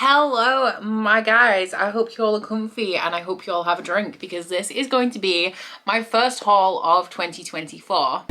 Hello my guys, I hope you all are comfy and I hope you all have a drink because this is going to be my first haul of 2024.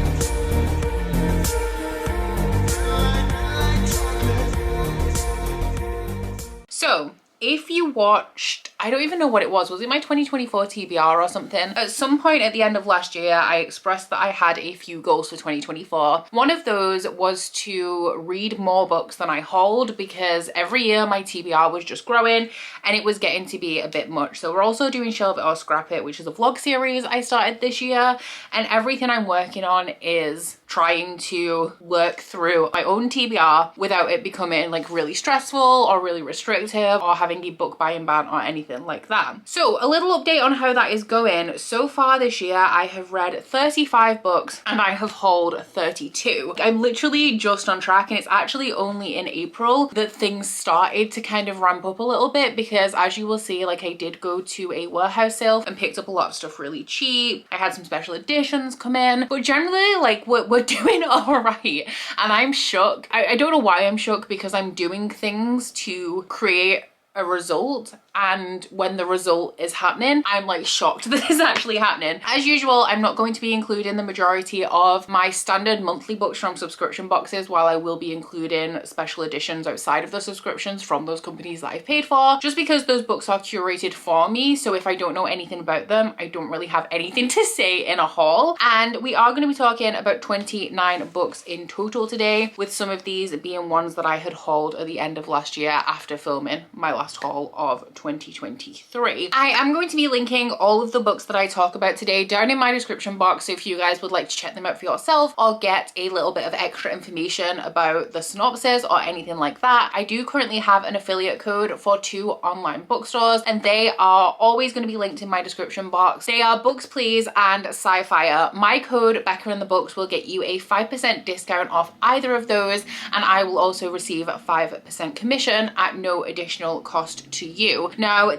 So if you watched, I don't even know what it was it my 2024 TBR or something? At some point at the end of last year, I expressed that I had a few goals for 2024. One of those was to read more books than I hauled because every year my TBR was just growing and it was getting to be a bit much. So we're also doing Shelve It or Scrap It, which is a vlog series I started this year, and everything I'm working on is trying to work through my own TBR without it becoming like really stressful or really restrictive or having a book buying ban or anything like that. So a little update on how that is going. So far this year I have read 35 books and I have hauled 32. I'm literally just on track, and it's actually only in April that things started to kind of ramp up a little bit because, as you will see, like I did go to a warehouse sale and picked up a lot of stuff really cheap. I had some special editions come in, but generally like we're doing all right, and I'm shook. I don't know why I'm shook, because I'm doing things to create a result, and when the result is happening I'm like shocked that it's actually happening. As usual, I'm not going to be including the majority of my standard monthly books from subscription boxes, while I will be including special editions outside of the subscriptions from those companies that I've paid for, just because those books are curated for me. So if I don't know anything about them, I don't really have anything to say in a haul. And we are going to be talking about 29 books in total today, with some of these being ones that I had hauled at the end of last year after filming my last haul of 2023. I am going to be linking all of the books that I talk about today down in my description box, so if you guys would like to check them out for yourself or get a little bit of extra information about the synopsis or anything like that, I do currently have an affiliate code for 2 online bookstores, and they are always going to be linked in my description box. They are Books Please and Sci-Fi. My code Becca in the Books will get you a 5% discount off either of those, and I will also receive 5% commission at no additional cost to you. Now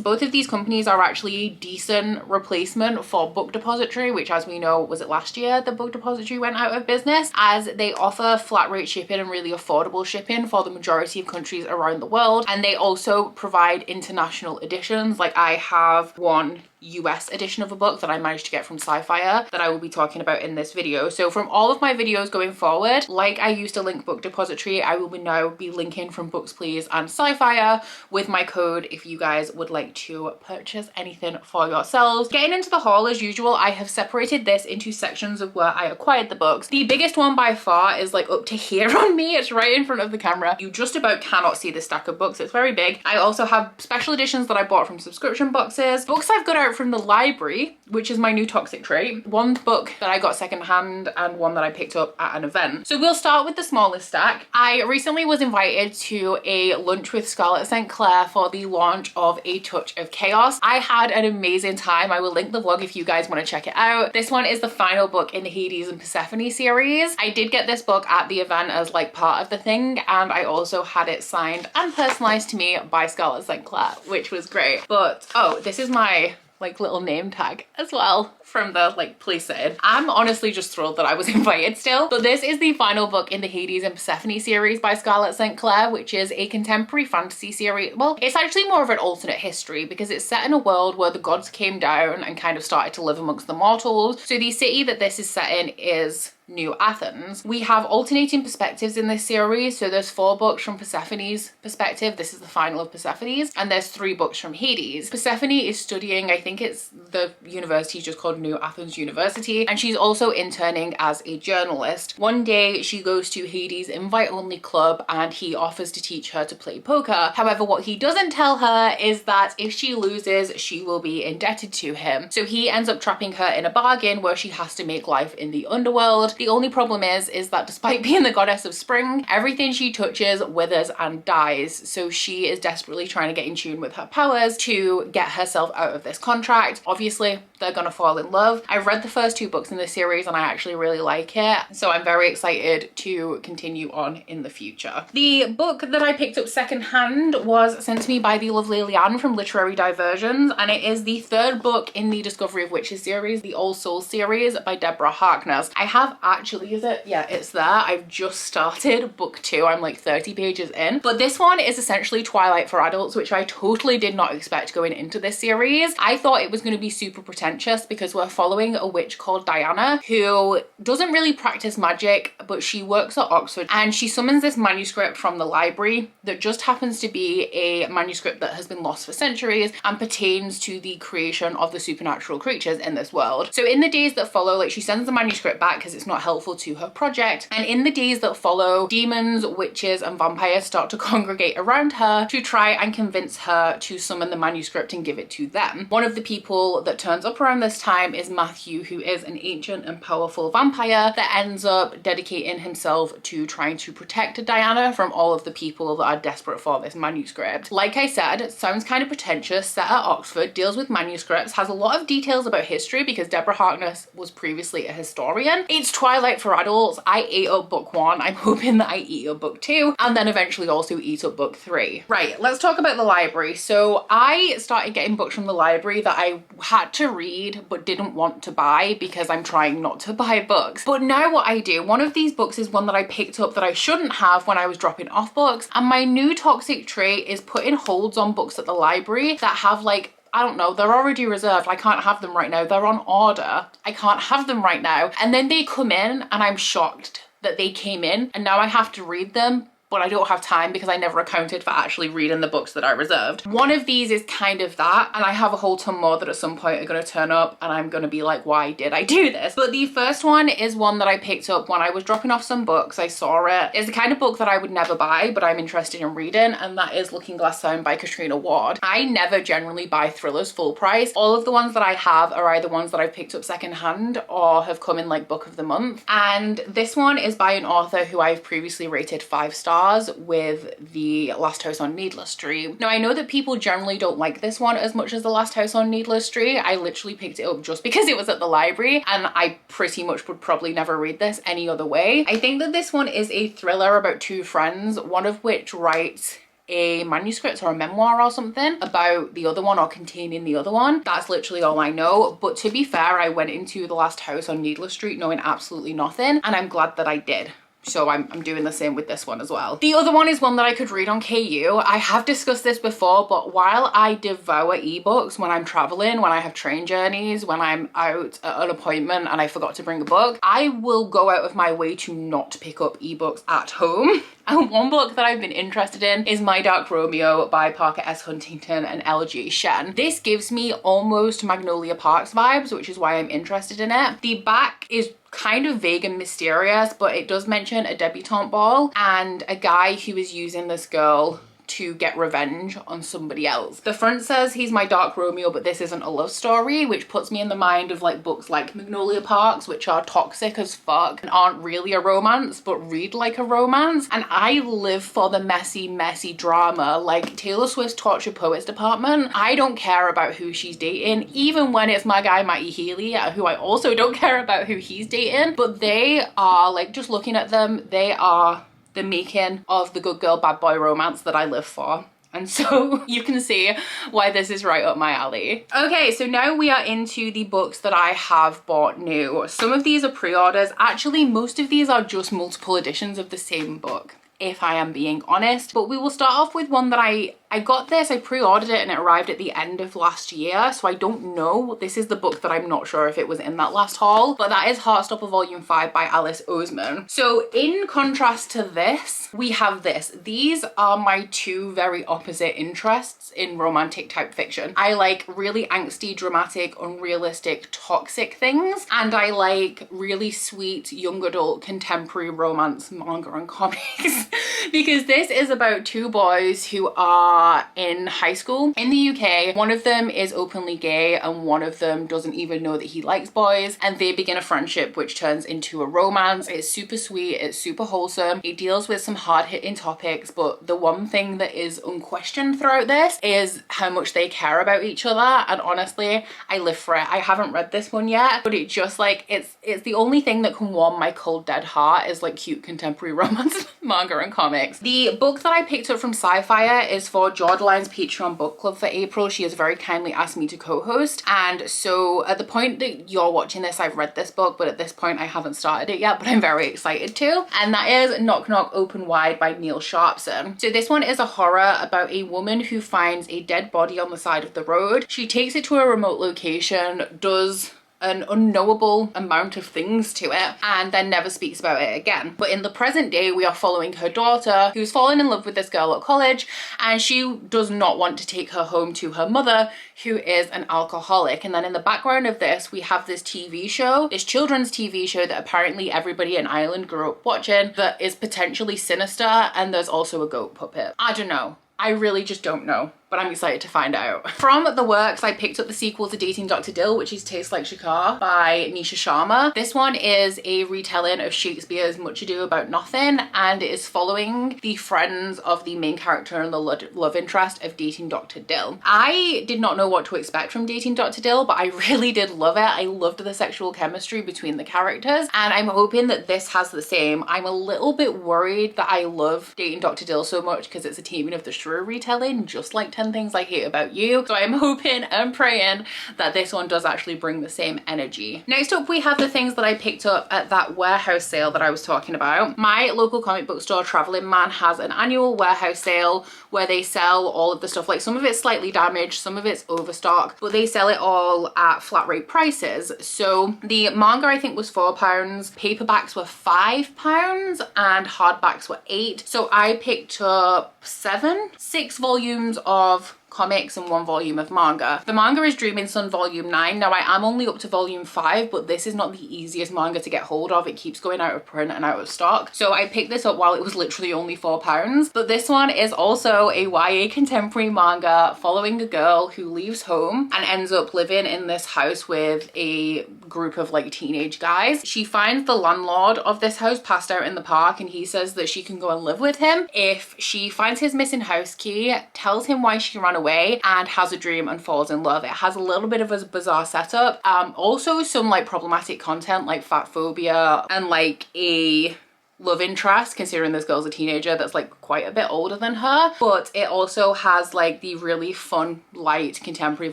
both of these companies are actually a decent replacement for Book Depository, which, as we know, was it last year the Book Depository went out of business, as they offer flat rate shipping and really affordable shipping for the majority of countries around the world, and they also provide international editions. Like I have one US edition of a book that I managed to get from Sci-Fi that I will be talking about in this video. So from all of my videos going forward, like I used to link Book Depository, I will now be linking from Books Please and Sci-Fi with my code if you guys would like to purchase anything for yourselves. Getting into the haul, as usual, I have separated this into sections of where I acquired the books. The biggest one by far is like up to here on me. It's right in front of the camera. You just about cannot see the stack of books. It's very big. I also have special editions that I bought from subscription boxes, books I've got out from the library, which is my new toxic trait, one book that I got secondhand, and one that I picked up at an event. So we'll start with the smallest stack. I recently was invited to a lunch with Scarlett St. Clair for the launch of A Touch of Chaos. I had an amazing time. I will link the vlog if you guys want to check it out. This one is the final book in the Hades and Persephone series. I did get this book at the event as like part of the thing, and I also had it signed and personalized to me by Scarlett St. Clair, which was great. But oh, this is my like little name tag as well from the like place setting. I'm honestly just thrilled that I was invited still. But this is the final book in the Hades and Persephone series by Scarlett St. Clair, which is a contemporary fantasy series. Well, it's actually more of an alternate history because it's set in a world where the gods came down and kind of started to live amongst the mortals. So the city that this is set in is New Athens. We have alternating perspectives in this series, so there's 4 books from Persephone's perspective. This is the final of Persephone's, and there's 3 books from Hades. Persephone is studying, I think it's the university just called New Athens University, and she's also interning as a journalist. One day she goes to Hades' invite-only club and he offers to teach her to play poker. However, what he doesn't tell her is that if she loses, she will be indebted to him. So he ends up trapping her in a bargain where she has to make life in the underworld. The only problem is that despite being the goddess of spring, everything she touches withers and dies. So she is desperately trying to get in tune with her powers to get herself out of this contract. Obviously, they're gonna fall in love. I've read the first 2 books in this series and I actually really like it, so I'm very excited to continue on in the future. The book that I picked up secondhand was sent to me by the lovely Leanne from Literary Diversions, and it is the 3rd book in the Discovery of Witches series, the All Souls series by Deborah Harkness. I have actually, is it? Yeah, it's there. I've just started book 2. I'm like 30 pages in, but this one is essentially Twilight for adults, which I totally did not expect going into this series. I thought it was going to be super pretentious because we're following a witch called Diana who doesn't really practice magic, but she works at Oxford and she summons this manuscript from the library that just happens to be a manuscript that has been lost for centuries and pertains to the creation of the supernatural creatures in this world. So in the days that follow, like, she sends the manuscript back because it's not helpful to her project, and in the days that follow, demons, witches and vampires start to congregate around her to try and convince her to summon the manuscript and give it to them. One of the people that turns up around this time is Matthew, who is an ancient and powerful vampire that ends up dedicating himself to trying to protect Diana from all of the people that are desperate for this manuscript. Like I said, it sounds kind of pretentious, set at Oxford, deals with manuscripts, has a lot of details about history because Deborah Harkness was previously a historian. It's Twilight for adults. I ate up book 1. I'm hoping that I eat up book 2 and then eventually also eat up book 3. Right, let's talk about the library. So I started getting books from the library that I had to read but didn't want to buy because I'm trying not to buy books. But now what I do, one of these books is one that I picked up that I shouldn't have when I was dropping off books, and my new toxic trait is putting holds on books at the library that have, like, I don't know, they're already reserved. I can't have them right now. They're on order. I can't have them right now. And then they come in and I'm shocked that they came in and now I have to read them, but I don't have time because I never accounted for actually reading the books that I reserved. One of these is kind of that, and I have a whole ton more that at some point are going to turn up and I'm going to be like, why did I do this? But the first one is one that I picked up when I was dropping off some books. I saw it. It's the kind of book that I would never buy, but I'm interested in reading, and that is Looking Glass Down by Katrina Ward. I never generally buy thrillers full price. All of the ones that I have are either ones that I've picked up secondhand or have come in like book of the month. And this one is by an author who I've previously rated 5 stars with The Last House on Needless Street. Now I know that people generally don't like this one as much as The Last House on Needless Street. I literally picked it up just because it was at the library and I pretty much would probably never read this any other way. I think that this one is a thriller about 2 friends, one of which writes a manuscript or a memoir or something about the other one or containing the other one. That's literally all I know. But to be fair, I went into The Last House on Needless Street knowing absolutely nothing, and I'm glad that I did. So I'm doing the same with this one as well. The other one is one that I could read on KU. I have discussed this before, but while I devour ebooks when I'm traveling, when I have train journeys, when I'm out at an appointment and I forgot to bring a book, I will go out of my way to not pick up ebooks at home. And one book that I've been interested in is My Dark Romeo by Parker S. Huntington and L.J. Shen. This gives me almost Magnolia Parks vibes, which is why I'm interested in it. The back is kind of vague and mysterious, but it does mention a debutante ball and a guy who is using this girl to get revenge on somebody else. The front says he's my dark Romeo, but this isn't a love story, which puts me in the mind of like books like Magnolia Parks, which are toxic as fuck and aren't really a romance, but read like a romance. And I live for the messy drama, like Taylor Swift's Tortured Poets department. I don't care about who she's dating, even when it's my guy Matty Healy, who I also don't care about who he's dating, but they are, like, just looking at them, they are the making of the good girl bad boy romance that I live for. And so you can see why this is right up my alley. Okay, so now we are into the books that I have bought new. Some of these are pre-orders. Actually, most of these are just multiple editions of the same book, if I am being honest. But we will start off with one that I got this, I pre-ordered it and it arrived at the end of last year, so I don't know. This is the book that I'm not sure if it was in that last haul, but that is Heartstopper Volume 5 by Alice Oseman. So in contrast to this, we have this. These are my 2 very opposite interests in romantic type fiction. I like really angsty, dramatic, unrealistic, toxic things, and I like really sweet, young adult, contemporary romance manga and comics. Because this is about 2 boys who are are in high school in the UK. One of them is openly gay and one of them doesn't even know that he likes boys, and they begin a friendship which turns into a romance. It's super sweet, it's super wholesome, it deals with some hard-hitting topics, but the one thing that is unquestioned throughout this is how much they care about each other, and honestly I live for it. I haven't read this one yet, but it just like it's the only thing that can warm my cold dead heart is like cute contemporary romance manga and comics. The book that I picked up from Sci-Fi is for Jordaline's Patreon book club for April. She has very kindly asked me to co-host, and so at the point that you're watching this I've read this book, but at this point I haven't started it yet, but I'm very excited to, and that is Knock Knock Open Wide by Neil Sharpson. So this one is a horror about a woman who finds a dead body on the side of the road. She takes it to a remote location, does an unknowable amount of things to it, and then never speaks about it again. But in the present day, we are following her daughter who's fallen in love with this girl at college, and she does not want to take her home to her mother, who is an alcoholic. And then in the background of this, we have this TV show, this children's TV show that apparently everybody in Ireland grew up watching, that is potentially sinister, and there's also a goat puppet. I don't know. I really just don't know, but I'm excited to find out. From the works, I picked up the sequel to Dating Dr. Dill, which is Tastes Like Shikar by Nisha Sharma. This one is a retelling of Shakespeare's Much Ado About Nothing, and it is following the friends of the main character and the love interest of Dating Dr. Dill. I did not know what to expect from Dating Dr. Dill, but I really did love it. I loved the sexual chemistry between the characters, and I'm hoping that this has the same. I'm a little bit worried that I love Dating Dr. Dill so much because it's a Taming of the Shrew retelling, just like 10 Things I Hate About You. So I'm hoping and praying that this one does actually bring the same energy. Next up, we have the things that I picked up at that warehouse sale that I was talking about. My local comic book store, Traveling Man, has an annual warehouse sale where they sell all of the stuff. Like some of it's slightly damaged, some of it's overstock, but they sell it all at flat rate prices. So the manga I think was £4, paperbacks were £5, and hardbacks were £8. So I picked up 6 volumes of comics and 1 volume of manga. The manga is Dreaming Sun Volume 9. Now I am only up to Volume 5, but this is not the easiest manga to get hold of. It keeps going out of print and out of stock. So I picked this up while it was literally only £4. But this one is also a YA contemporary manga following a girl who leaves home and ends up living in this house with a group of like teenage guys. She finds the landlord of this house passed out in the park, and he says that she can go and live with him if she finds his missing house key, tells him why she ran away, and has a dream and falls in love. It has a little bit of a bizarre setup. Also some like problematic content like fat phobia and like a love interest, considering this girl's a teenager that's like quite a bit older than her, but it also has like the really fun, light, contemporary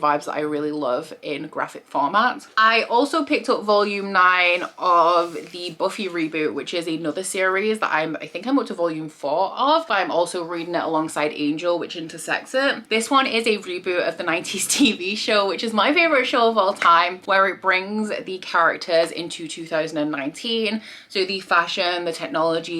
vibes that I really love in graphic format. I also picked up volume 9 of the Buffy reboot, which is another series that I think I'm up to volume 4 of, but I'm also reading it alongside Angel, which intersects it. This one is a reboot of the 90s TV show, which is my favorite show of all time, where it brings the characters into 2019. So the fashion, the technology,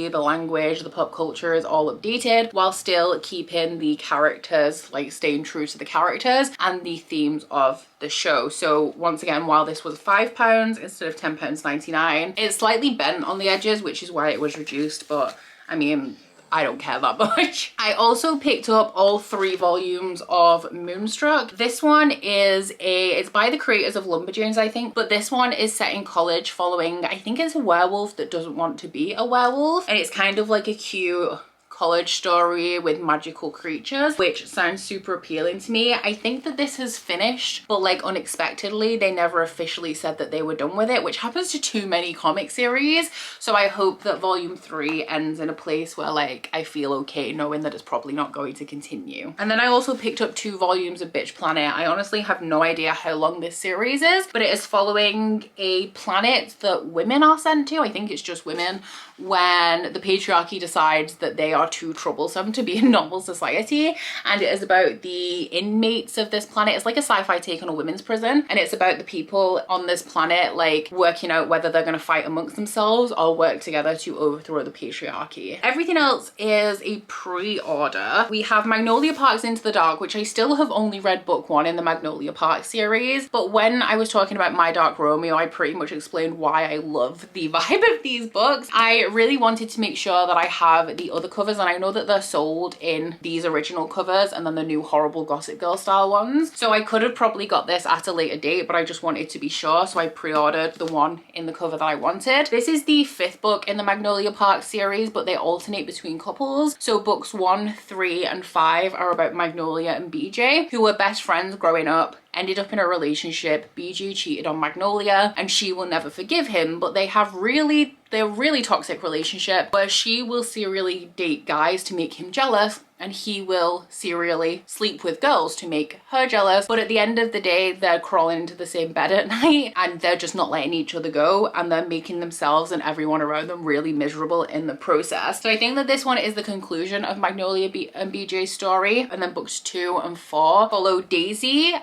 the language, the pop culture is all updated while still keeping the characters, like staying true to the characters and the themes of the show. So once again, while this was £5 instead of £10.99, it's slightly bent on the edges, which is why it was reduced, but I mean, I don't care that much. I also picked up all 3 volumes of Moonstruck. This one is it's by the creators of Lumberjanes, I think, but this one is set in college following, I think it's a werewolf that doesn't want to be a werewolf, and it's kind of like a cute college story with magical creatures, which sounds super appealing to me. I think that this has finished, but like unexpectedly they never officially said that they were done with it, which happens to too many comic series. So I hope that volume 3 ends in a place where like I feel okay knowing that it's probably not going to continue. And then I also picked up 2 volumes of Bitch Planet. I honestly have no idea how long this series is, but it is following a planet that women are sent to. I think it's just women, when the patriarchy decides that they are too troublesome to be in normal society, and it is about the inmates of this planet. It's like a sci-fi take on a women's prison, and it's about the people on this planet like working out whether they're going to fight amongst themselves or work together to overthrow the patriarchy. Everything else is a pre-order. We have Magnolia Park's Into the Dark, which I still have only read book 1 in the Magnolia Park series, but when I was talking about My Dark Romeo, I pretty much explained why I love the vibe of these books. I really wanted to make sure that I have the other covers covers, and I know that they're sold in these original covers and then the new horrible Gossip Girl style ones. So I could have probably got this at a later date, but I just wanted to be sure, so I pre-ordered the one in the cover that I wanted. This is the 5th book in the Magnolia Park series, but they alternate between couples. So books 1, 3, and 5 are about Magnolia and BJ, who were best friends growing up, ended up in a relationship. BJ cheated on Magnolia and she will never forgive him, but they're a really toxic relationship where she will serially date guys to make him jealous, and he will serially sleep with girls to make her jealous. But at the end of the day, they're crawling into the same bed at night and they're just not letting each other go, and they're making themselves and everyone around them really miserable in the process. So I think that this one is the conclusion of Magnolia and BJ's story. And then books 2 and 4 follow Daisy,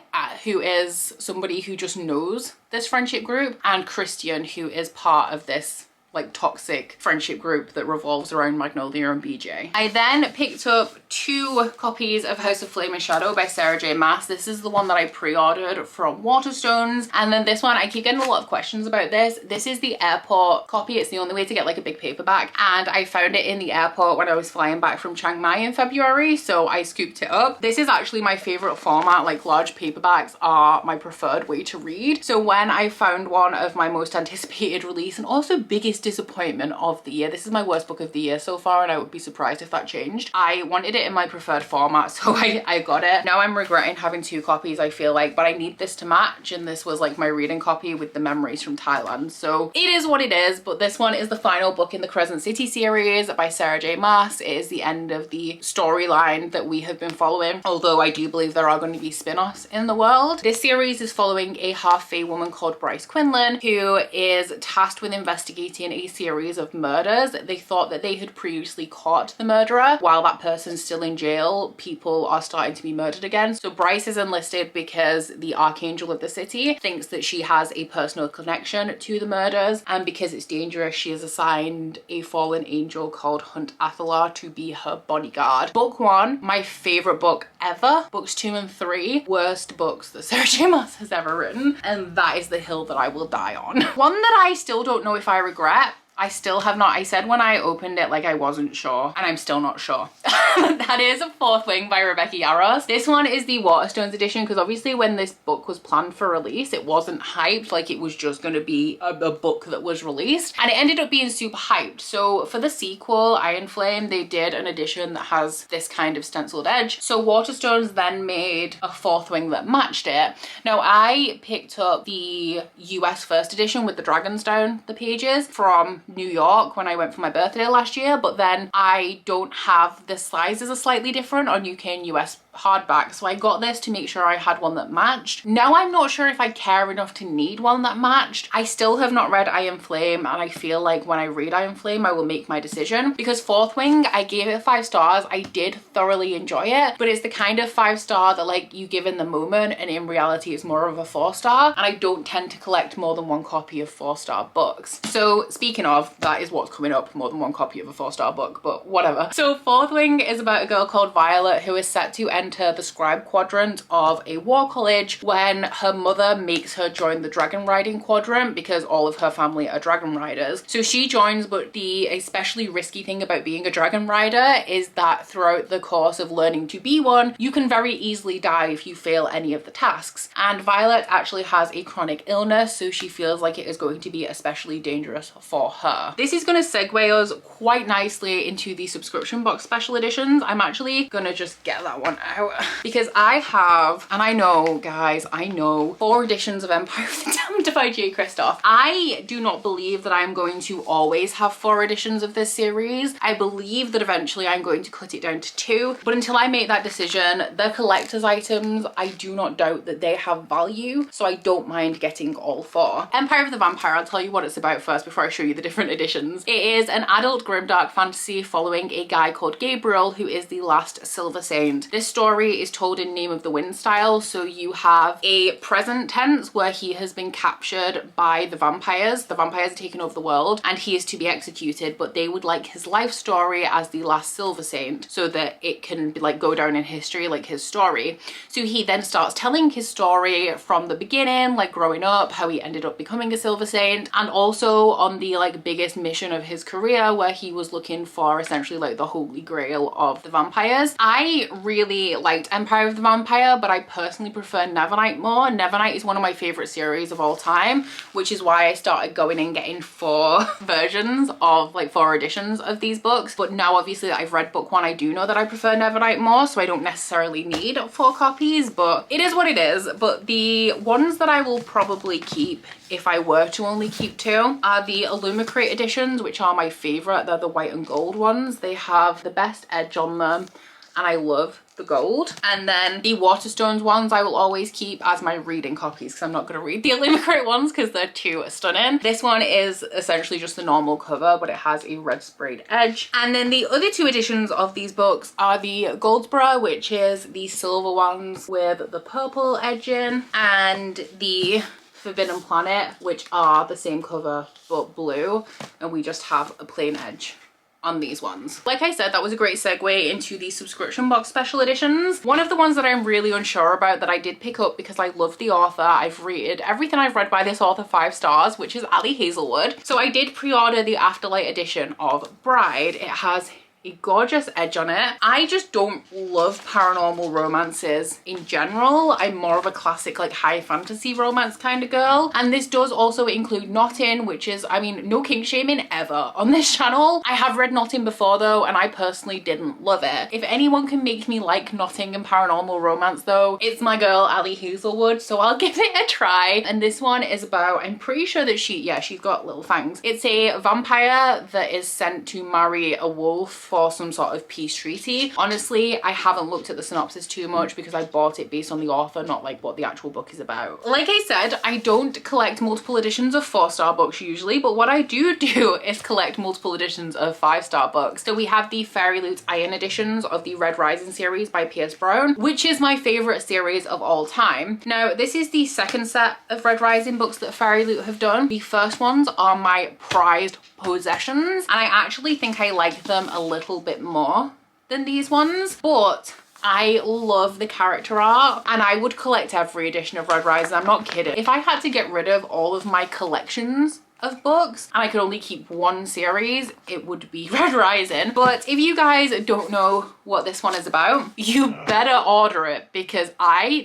who is somebody who just knows this friendship group, and Christian, who is part of this like toxic friendship group that revolves around Magnolia and BJ. I then picked up 2 copies of House of Flame and Shadow by Sarah J Maas. This is the one that I pre-ordered from Waterstones. And then this one, I keep getting a lot of questions about this. This is the airport copy. It's the only way to get like a big paperback. And I found it in the airport when I was flying back from Chiang Mai in February, so I scooped it up. This is actually my favorite format. Like, large paperbacks are my preferred way to read. So when I found one of my most anticipated release and also biggest disappointment of the year, this is my worst book of the year so far, and I would be surprised if that changed. I wanted it in my preferred format, so I got it. Now I'm regretting having 2 copies, I feel like, but I need this to match, and this was like my reading copy with the memories from Thailand, so it is what it is. But this one is the final book in the Crescent City series by Sarah J Maas. It is the end of the storyline that we have been following, although I do believe there are going to be spin-offs in the world. This series is following a half-fae woman called Bryce Quinlan, who is tasked with investigating a series of murders. They thought that they had previously caught the murderer. While that person's still in jail, people are starting to be murdered again. So Bryce is enlisted because the archangel of the city thinks that she has a personal connection to the murders, and because it's dangerous, she is assigned a fallen angel called Hunt Athalar to be her bodyguard. Book 1, my favorite book ever. Books 2 and 3, worst books that Sarah J Maas has ever written, and that is the hill that I will die on. One that I still don't know if I regret. I still have not. I said when I opened it like I wasn't sure, and I'm still not sure. That is A Fourth Wing by Rebecca Yarros. This one is the Waterstones edition, because obviously when this book was planned for release, it wasn't hyped like it was just going to be a book that was released, and it ended up being super hyped. So for the sequel, Iron Flame, they did an edition that has this kind of stenciled edge. So Waterstones then made A Fourth Wing that matched it. Now I picked up the US first edition with the dragons down the pages from New York when I went for my birthday last year, but then I don't have the sizes are slightly different on UK and US hardback, so I got this to make sure I had one that matched. Now I'm not sure if I care enough to need one that matched. I still have not read Iron Flame, and I feel like when I read Iron Flame I will make my decision, because Fourth Wing, I gave it 5 stars. I did thoroughly enjoy it, but it's the kind of 5-star that like you give in the moment, and in reality it's more of a 4-star, and I don't tend to collect more than 1 copy of 4-star books. So speaking of, that is what's coming up, more than 1 copy of a 4-star book, but whatever. So Fourth Wing is about a girl called Violet who is set to enter the scribe quadrant of a war college when her mother makes her join the dragon riding quadrant, because all of her family are dragon riders. So she joins, but the especially risky thing about being a dragon rider is that throughout the course of learning to be one, you can very easily die if you fail any of the tasks. And Violet actually has a chronic illness, so she feels like it is going to be especially dangerous for her. This is going to segue us quite nicely into the subscription box special editions. I'm actually gonna just get that one out because I have, and I know guys, I know, 4 editions of Empire of the Damned by J. Kristoff. I do not believe that I'm going to always have 4 editions of this series. I believe that eventually I'm going to cut it down to 2, but until I make that decision, the collector's items, I do not doubt that they have value, so I don't mind getting all 4. Empire of the Vampire, I'll tell you what it's about first before I show you the different editions. It is an adult grimdark fantasy following a guy called Gabriel who is the last Silver Saint. This story story is told in Name of the Wind style. So you have a present tense where he has been captured by the vampires. The vampires are taking over the world and he is to be executed, but they would like his life story as the last Silver Saint so that it can be, like, go down in history like his story. So he then starts telling his story from the beginning, like growing up, how he ended up becoming a Silver Saint, and also on the like biggest mission of his career where he was looking for essentially like the holy grail of the vampires. I really liked Empire of the Vampire, but I personally prefer Nevernight more. Nevernight is one of my favorite series of all time, which is why I started going and getting 4 versions of, like, 4 editions of these books. But now obviously that I've read book 1, I do know that I prefer Nevernight more, so I don't necessarily need 4 copies, but it is what it is. But the ones that I will probably keep, if I were to only keep 2, are the Illumicrate editions, which are my favorite. They're the white and gold ones. They have the best edge on them and I love the gold. And then the Waterstones ones I will always keep as my reading copies because I'm not going to read the Illumicrate ones because they're too stunning. This one is essentially just the normal cover, but it has a red sprayed edge. And then the other 2 editions of these books are the Goldsborough, which is the silver ones with the purple edging, and the Forbidden Planet, which are the same cover but blue, and we just have a plain edge on these ones. Like I said, that was a great segue into the subscription box special editions. One of the ones that I'm really unsure about that I did pick up because I love the author, I've rated everything I've read by this author 5 stars, which is Ali Hazelwood. So I did pre-order the Afterlight edition of Bride. It has a gorgeous edge on it. I just don't love paranormal romances in general. I'm more of a classic like high fantasy romance kind of girl, and this does also include Knotting, which is, I mean, no kink shaming ever on this channel. I have read Knotting before though, and I personally didn't love it. If anyone can make me like Knotting and paranormal romance though, it's my girl Ali Hazelwood, so I'll give it a try. And this one is about, I'm pretty sure that she's got little fangs. It's a vampire that is sent to marry a wolf for some sort of peace treaty. Honestly, I haven't looked at the synopsis too much because I bought it based on the author, not like what the actual book is about. Like I said, I don't collect multiple editions of 4-star books usually, but what I do is collect multiple editions of 5-star books. So we have the Fairyloot Iron editions of the Red Rising series by Pierce Brown, which is my favorite series of all time. Now, this is the second set of Red Rising books that Fairyloot have done. The first ones are my prized possessions, and I actually think I like them a little bit more than these ones, but I love the character art and I would collect every edition of Red Rising. I'm not kidding. If I had to get rid of all of my collections of books and I could only keep 1 series, it would be Red Rising. But if you guys don't know what this one is about, you better order it because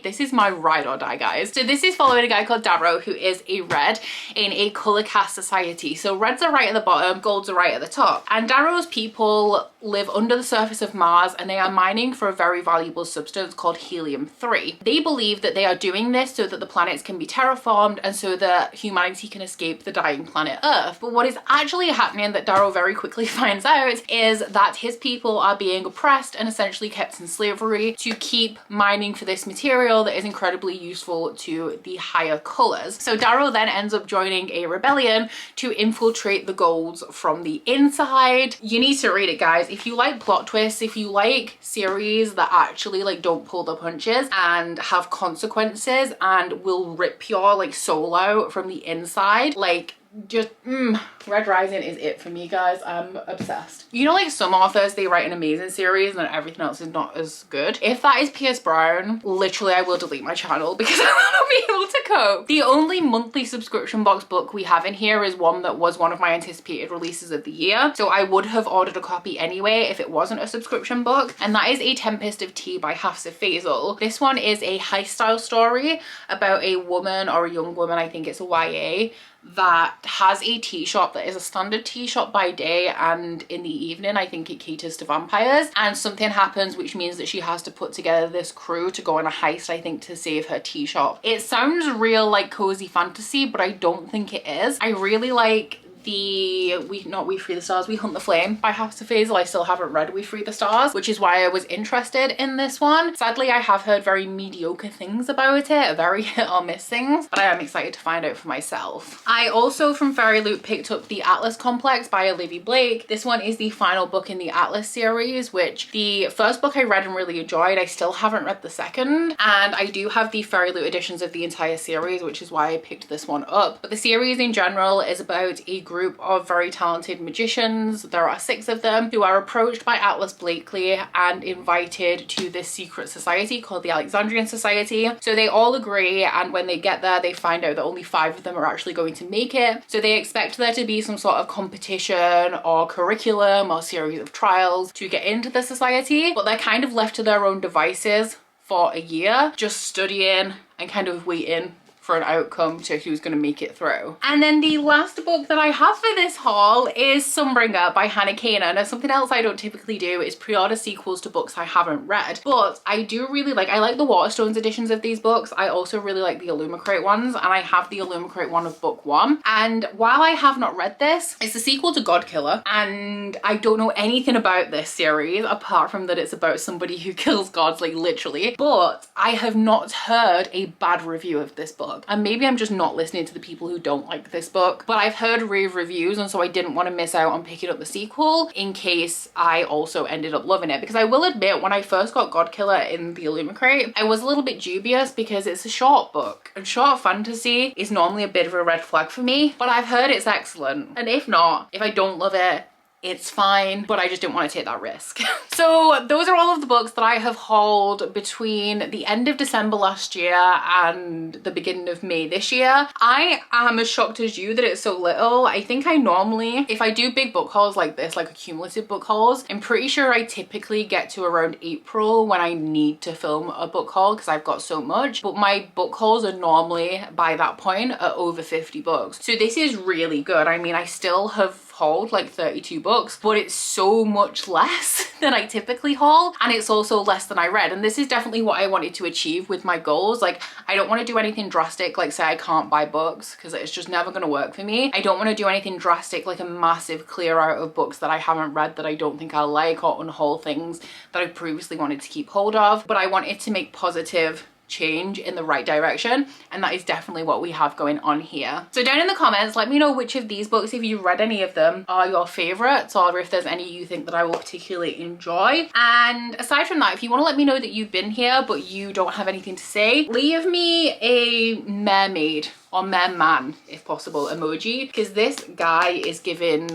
this is my ride or die, guys. So this is following a guy called Darrow who is a red in a color caste society. So reds are right at the bottom, golds are right at the top. And Darrow's people live under the surface of Mars and they are mining for a very valuable substance called helium-3. They believe that they are doing this so that the planets can be terraformed and so that humanity can escape the dying planet Earth. But what is actually happening that Darrow very quickly finds out is that his people are being oppressed and essentially kept in slavery to keep mining for this material that is incredibly useful to the higher colors. So Darrow then ends up joining a rebellion to infiltrate the golds from the inside. You need to read it, guys. If you like plot twists, if you like series that actually like don't pull the punches and have consequences and will rip your like soul out from the inside, like just Red Rising is it for me, guys. I'm obsessed. You know, like some authors, they write an amazing series and then everything else is not as good. If that is Pierce Brown, literally I will delete my channel because I won't be able to cope. The only monthly subscription box book we have in here is one that was one of my anticipated releases of the year, so I would have ordered a copy anyway if it wasn't a subscription book, and that is A Tempest of Tea by Hafsa Faisal. This one is a heist style story about a woman, or a young woman, I think it's a YA, that has a tea shop that is a standard tea shop by day, and in the evening I think it caters to vampires, and something happens which means that she has to put together this crew to go on a heist, I think, to save her tea shop. It sounds real like cozy fantasy, but I don't think it is. I really like the We Free the Stars, We Hunt the Flame by Hafsa Faisal. I still haven't read We Free the Stars, which is why I was interested in this one. Sadly, I have heard very mediocre things about it, very hit or miss things, but I am excited to find out for myself. I also from Fairyloot picked up The Atlas Complex by Olivia Blake. This one is the final book in the Atlas series, which the first book I read and really enjoyed. I still haven't read the second, and I do have the Fairyloot editions of the entire series, which is why I picked this one up. But the series in general is about a group of very talented magicians. There are 6 of them who are approached by Atlas Blakely and invited to this secret society called the Alexandrian Society. So they all agree, and when they get there they find out that only 5 of them are actually going to make it. So they expect there to be some sort of competition or curriculum or series of trials to get into the society, but they're kind of left to their own devices for a year, just studying and kind of waiting for an outcome to who's going to make it through. And then the last book that I have for this haul is Sunbringer by Hannah Kaner. Now, something else I don't typically do is pre-order sequels to books I haven't read, but I do really like, I like the Waterstones editions of these books. I also really like the Illumicrate ones, and I have the Illumicrate one of book 1. And while I have not read this, it's a sequel to Godkiller, and I don't know anything about this series apart from that it's about somebody who kills gods, like literally, but I have not heard a bad review of this book. And maybe I'm just not listening to the people who don't like this book, but I've heard rave reviews, and so I didn't want to miss out on picking up the sequel in case I also ended up loving it. Because I will admit, when I first got Godkiller in the Illumicrate, I was a little bit dubious because it's a short book, and short fantasy is normally a bit of a red flag for me, but I've heard it's excellent. And if not, if I don't love it, it's fine, but I just didn't want to take that risk. So those are all of the books that I have hauled between the end of December last year and the beginning of May this year. I am as shocked as you that it's so little. I think I normally, if I do big book hauls like this, like accumulative book hauls, I'm pretty sure I typically get to around April when I need to film a book haul because I've got so much, but my book hauls are normally by that point at over 50 books. So this is really good. I mean, I still have hauled like 32 books, but it's so much less than I typically haul, and it's also less than I read. And this is definitely what I wanted to achieve with my goals. Like, I don't want to do anything drastic, like say I can't buy books, because it's just never going to work for me. I don't want to do anything drastic like a massive clear out of books that I haven't read that I don't think I'll like, or unhaul things that I previously wanted to keep hold of. But I wanted to make positive change in the right direction, and that is definitely what we have going on here. So down in the comments, let me know which of these books, if you've read any of them, are your favorites, or if there's any you think that I will particularly enjoy. And aside from that, if you want to let me know that you've been here but you don't have anything to say, leave me a mermaid or merman, if possible, emoji, because this guy is given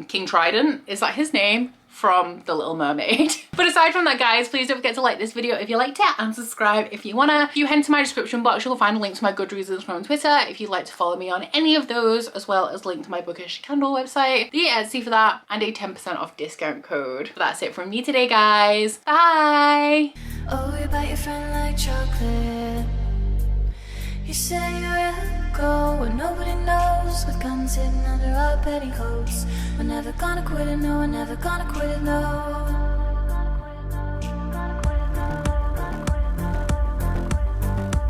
King Trident, is that his name? From The Little Mermaid. But aside from that, guys, please don't forget to like this video if you liked it, and subscribe if you wanna. If you head to my description box, you'll find a link to my Goodreads and on Twitter if you'd like to follow me on any of those, as well as link to my Bookish Kindle website, the Etsy for that, and a 10% off discount code. But that's it from me today, guys. Bye! Oh, you bite your friend like chocolate. You say you'll go where nobody knows, with guns hidden under our petticoats. We're never gonna quit it, no, we're never gonna quit it, no.